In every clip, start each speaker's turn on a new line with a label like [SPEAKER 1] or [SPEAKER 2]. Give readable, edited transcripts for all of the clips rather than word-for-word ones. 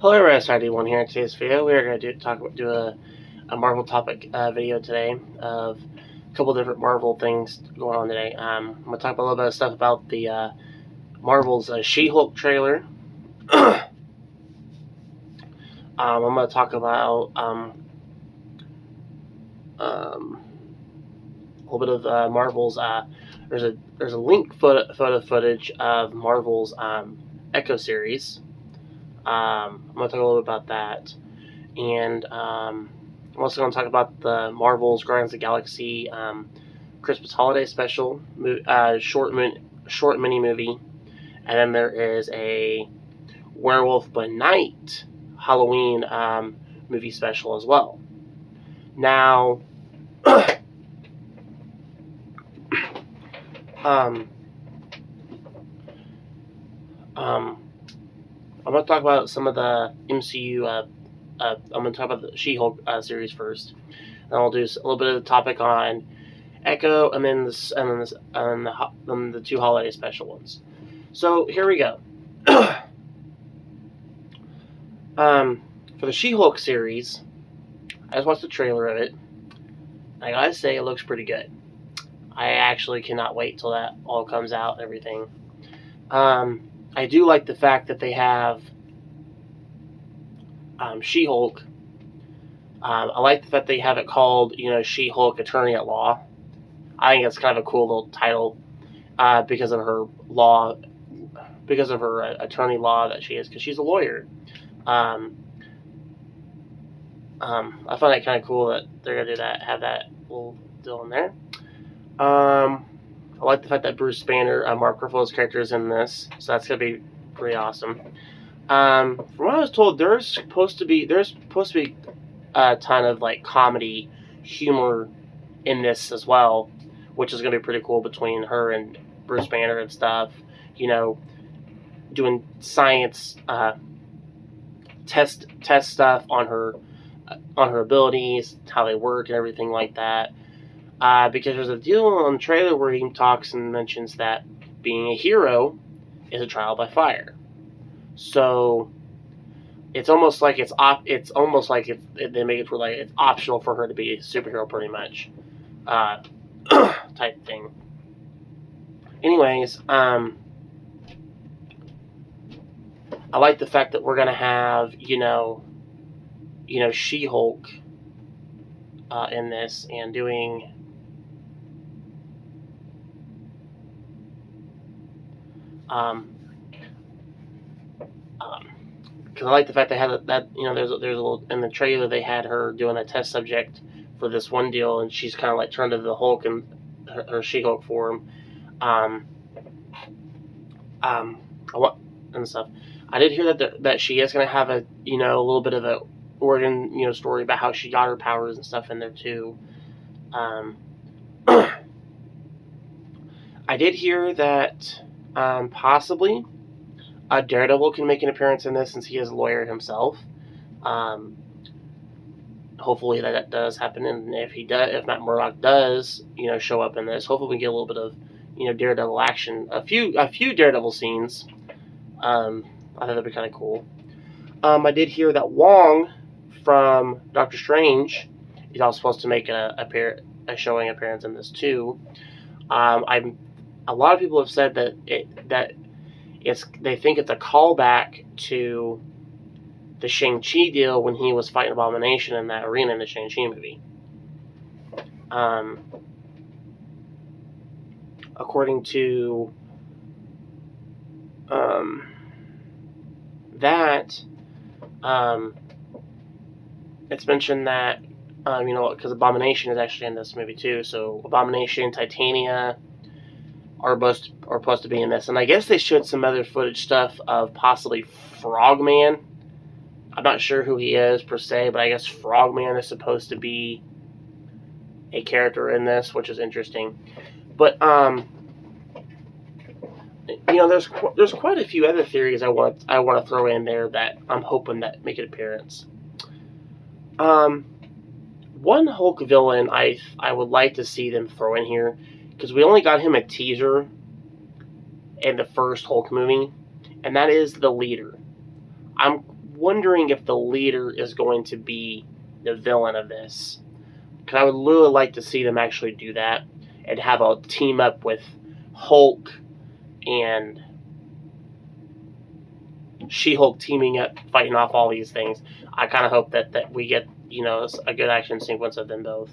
[SPEAKER 1] Hello everyone, it's ID1 here. In today's video, we are going to do a Marvel topic video today of a couple different Marvel things going on today. I'm going to talk a little bit of stuff about the Marvel's She-Hulk trailer. I'm going to talk about a little bit of Marvel's. There's a link photo footage of Marvel's Echo series. I'm going to talk a little bit about that, and I'm also going to talk about the Marvel's Guardians of the Galaxy Christmas holiday special, short mini movie, and then there is a Werewolf by Night Halloween movie special as well. Now, I'm going to talk about some of the MCU. I'm going to talk about the She-Hulk series first. Then I'll do a little bit of the topic on Echo, and then the two holiday special ones. So here we go. For the She-Hulk series, I just watched the trailer of it. I gotta say, it looks pretty good. I actually cannot wait till that all comes out and everything. I do like the fact that they have She-Hulk. I like the fact they have it called, She-Hulk Attorney at Law. I think that's kind of a cool little title because of her attorney law that she is, because she's a lawyer. I find it kind of cool that they're gonna do that, have that little deal in there. I like the fact that Bruce Banner, Mark Ruffalo's character, is in this, so that's gonna be pretty awesome. From what I was told, there's supposed to be a ton of like comedy humor in this as well, which is gonna be pretty cool between her and Bruce Banner and stuff. Doing science test stuff on her abilities, how they work, and everything like that. Because there's a deal on the trailer where he talks and mentions that being a hero is a trial by fire. So it's almost like they make it where like it's optional for her to be a superhero, pretty much, type thing. Anyways, I like the fact that we're gonna have She-Hulk in this and doing. Because I like the fact they had that there's a little in the trailer they had her doing a test subject for this one deal, and she's kind of like turned into the Hulk and her She-Hulk form, and stuff. I did hear that she is going to have a little bit of a origin story about how she got her powers and stuff in there too. I did hear that possibly Daredevil can make an appearance in this, since he is a lawyer himself. Hopefully that does happen, and if Matt Murdock does, show up in this, hopefully we get a little bit of, Daredevil action, a few Daredevil scenes. I thought that'd be kind of cool. I did hear that Wong from Doctor Strange is also supposed to make a showing appearance in this too. A lot of people have said that they think it's a callback to the Shang-Chi deal when he was fighting Abomination in that arena in the Shang-Chi movie. According to that, it's mentioned that because Abomination is actually in this movie too. So Abomination, Titania are supposed to be in this, and I guess they showed some other footage stuff of possibly Frogman. I'm not sure who he is per se, but I guess Frogman is supposed to be a character in this, which is interesting. But there's quite a few other theories I want to throw in there that I'm hoping that make an appearance. One Hulk villain I would like to see them throw in here, because we only got him a teaser in the first Hulk movie, and that is the Leader. I'm wondering if the leader is going to be the villain of this. Because I would really like to see them actually do that and have a team up with Hulk and She-Hulk teaming up, fighting off all these things. I kind of hope that we get, a good action sequence of them both.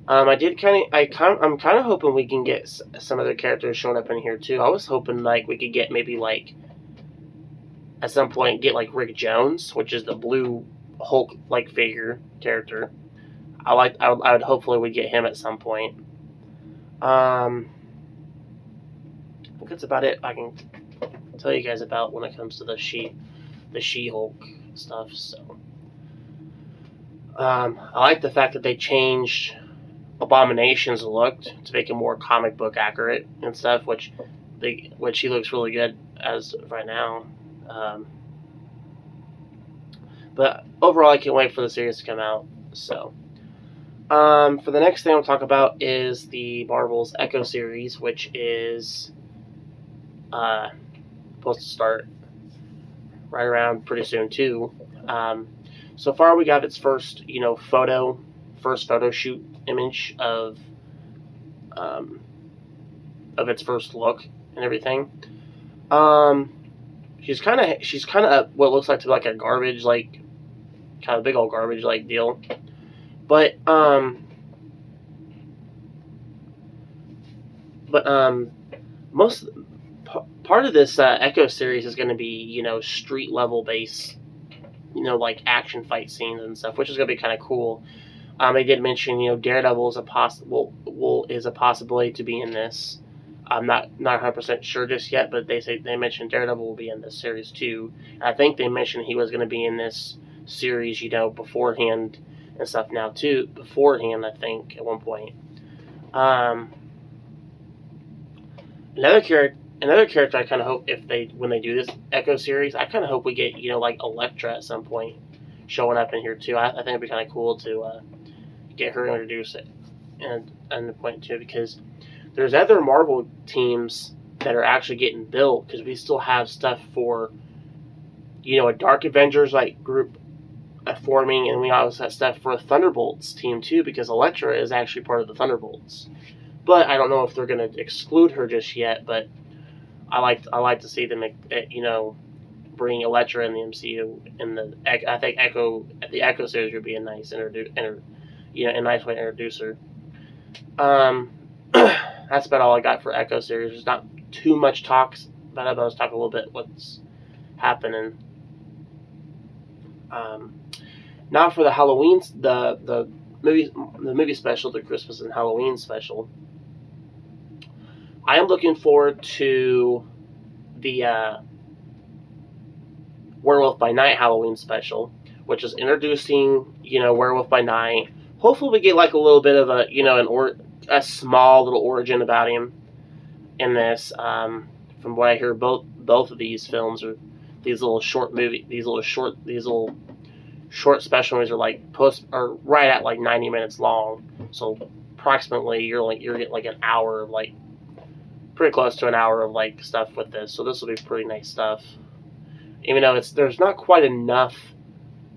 [SPEAKER 1] I'm kind of hoping we can get some other characters showing up in here too. I was hoping like we could get maybe like at some point get like Rick Jones, which is the blue Hulk like figure character. I would hopefully we get him at some point. I think that's about it I can tell you guys about when it comes to the She-Hulk stuff. So I like the fact that they changed Abomination's look to make it more comic book accurate and stuff, which he looks really good as of right now. But overall, I can't wait for the series to come out. So, for the next thing I'll talk about is the Marvel's Echo series, which is supposed to start right around pretty soon too. So far, we got its first photo shoot image of its first look and everything. She's kind of what looks like to be like a garbage, like kind of big old garbage like deal. But part of this Echo series is going to be street level based, like action fight scenes and stuff, which is going to be kind of cool. They did mention Daredevil is a possibility to be in this. I'm not 100% sure just yet, but they mentioned Daredevil will be in this series too. And I think they mentioned he was going to be in this series, beforehand and stuff now too. Beforehand, I think at one point. Another character I kind of hope when they do this Echo series, I kind of hope we get like Elektra at some point showing up in here too. I think it'd be kind of cool to get her introduced and the point too, because there's other Marvel teams that are actually getting built, because we still have stuff for a Dark Avengers like group forming, and we also have stuff for a Thunderbolts team too, because Elektra is actually part of the Thunderbolts. But I don't know if they're going to exclude her just yet. But I like to see them bring Elektra in the MCU, and I think the Echo series would be a nice a nice way to introduce her. That's about all I got for Echo series. There's not too much talks about it, but let's talk a little bit what's happening. Now for the Halloween, the movie special, the Christmas and Halloween special. I am looking forward to the Werewolf by Night Halloween special, which is introducing Werewolf by Night. Hopefully we get like a little bit of a small little origin about him in this. From what I hear, both of these films are these little short special movies are right at like 90 minutes long. So approximately you're getting like an hour of like pretty close to an hour of like stuff with this. So this will be pretty nice stuff. Even though there's not quite enough.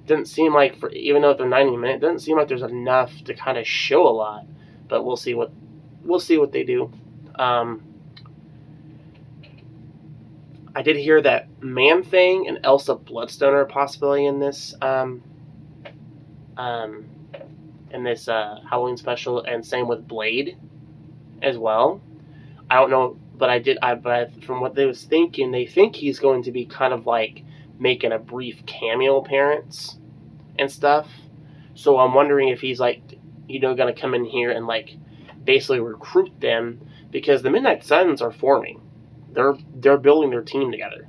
[SPEAKER 1] Doesn't seem like even though they're 90 minutes, doesn't seem like there's enough to kind of show a lot. But we'll see what they do. I did hear that Man-Thing and Elsa Bloodstone are possibly in this Halloween special, and same with Blade as well. I don't know, but from what they was thinking, they think he's going to be kind of like making a brief cameo appearance and stuff. So I'm wondering if he's like, going to come in here and like basically recruit them, because the Midnight Suns are forming. They're building their team together.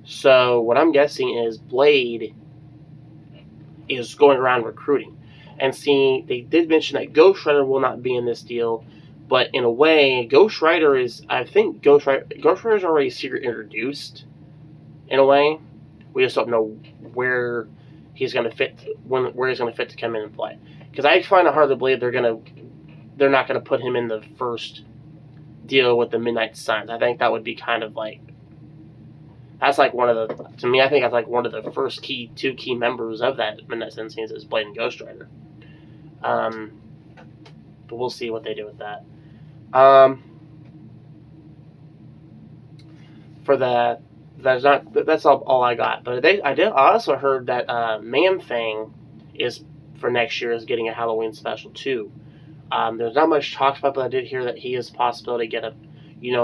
[SPEAKER 1] So what I'm guessing is Blade is going around recruiting. And seeing, they did mention that Ghost Rider will not be in this deal, but in a way, Ghost Rider is already secretly introduced. In a way, we just don't know where he's going to fit to come in and play. Because I find it hard to believe they're not going to put him in the first deal with the Midnight Suns. I think that would be kind of like that's like one of the, to me, I think that's like one of the first two key members of that Midnight Sun scenes is Blade and Ghost Rider. But we'll see what they do with that. For that, that's all I got. But I also heard that Man-Thing is for next year is getting a Halloween special too. There's not much talked about, but I did hear that he has a possibility to get a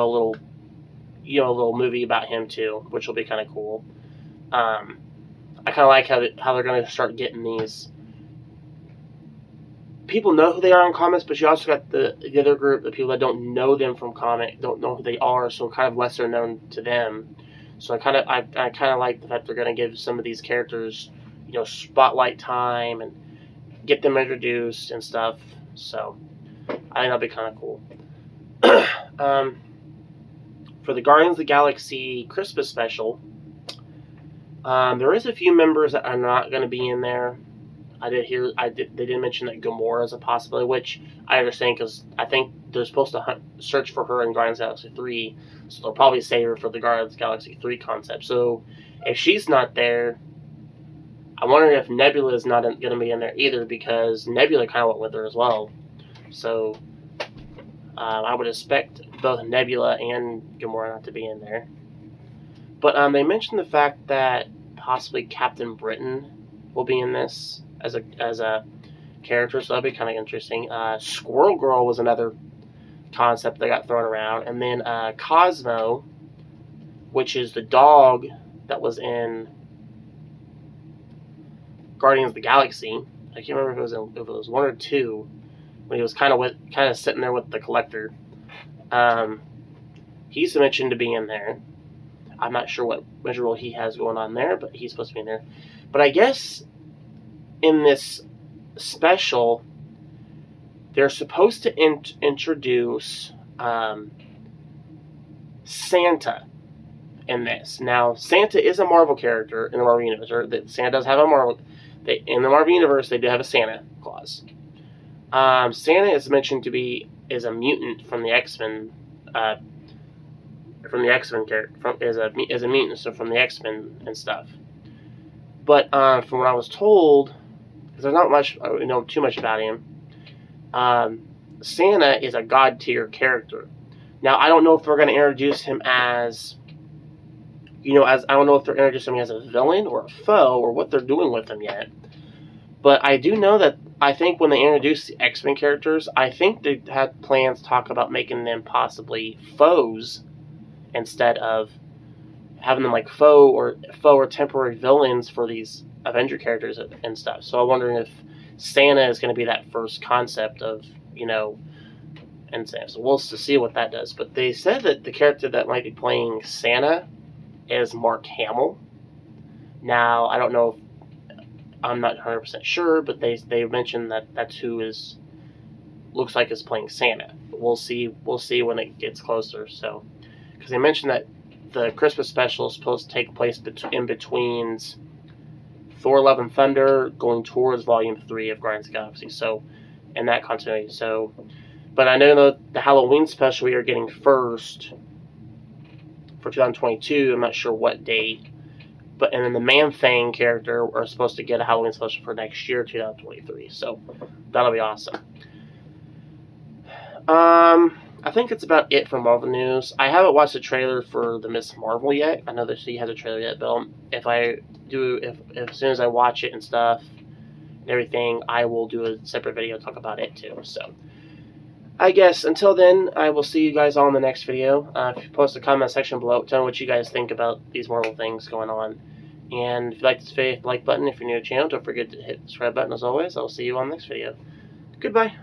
[SPEAKER 1] little movie about him too, which will be kind of cool. I kind of like how they're going to start getting these. People know who they are in comics, but you also got the other group, the people that don't know them from comic, don't know who they are, so kind of lesser known to them. So I kind of like the fact they're going to give some of these characters, spotlight time and get them introduced and stuff. So I think that'll be kind of cool. For the Guardians of the Galaxy Christmas special, there is a few members that are not going to be in there. They did mention that Gamora is a possibility, which I understand because I think they're supposed to search for her in Guardians of the Galaxy 3, so they'll probably save her for the Guardians of the Galaxy 3 concept. So if she's not there, I wonder if Nebula is not going to be in there either, because Nebula kind of went with her as well. So I would expect both Nebula and Gamora not to be in there. But they mentioned the fact that possibly Captain Britain will be in this as a character, so that'll be kind of interesting. Squirrel Girl was another concept that got thrown around, and then Cosmo, which is the dog that was in Guardians of the Galaxy. I can't remember if it was 1 or 2, when he was kind of sitting there with the Collector. He's mentioned to be in there. I'm not sure what role he has going on there, but he's supposed to be in there. But I guess in this special, they're supposed to introduce Santa in this. Now, Santa is a Marvel character in the Marvel Universe. Santa does have a Marvel. In the Marvel Universe, they do have a Santa Claus. Santa is mentioned to be a mutant from the X-Men. From the X-Men character, is a mutant, so from the X-Men and stuff. But from what I was told, because there's not much, too much about him, Santa is a god tier character. Now I don't know if they're going to introduce him as, I don't know if they're introducing him as a villain or a foe or what they're doing with him yet. But I do know that I think when they introduce the X-Men characters, I think they had plans to talk about making them possibly foes instead of having them like foe or temporary villains for these Avenger characters and stuff. So I'm wondering if Santa is going to be that first concept of, and so we'll see what that does. But they said that the character that might be playing Santa is Mark Hamill. Now, I don't know if, I'm not 100% sure, but they mentioned that that's who looks like is playing Santa. But we'll see when it gets closer. So, because they mentioned that the Christmas special is supposed to take place in between Thor: Love and Thunder going towards Volume 3 of Guardians of the Galaxy. So, in that continuity. So, but I know that the Halloween special we are getting first for 2022. I'm not sure what date. But and then the Man-Thing character are supposed to get a Halloween special for next year, 2023. So that'll be awesome. I think it's about it for Marvel news. I haven't watched the trailer for the Miss Marvel yet. I know that she has a trailer yet, but if as soon as I watch it and stuff and everything, I will do a separate video to talk about it too. So I guess until then, I will see you guys all in the next video. If you post a comment section below, tell me what you guys think about these Marvel things going on. And if you like this video, hit the like button. If you're new to the channel, don't forget to hit the subscribe button as always. I'll see you on the next video. Goodbye.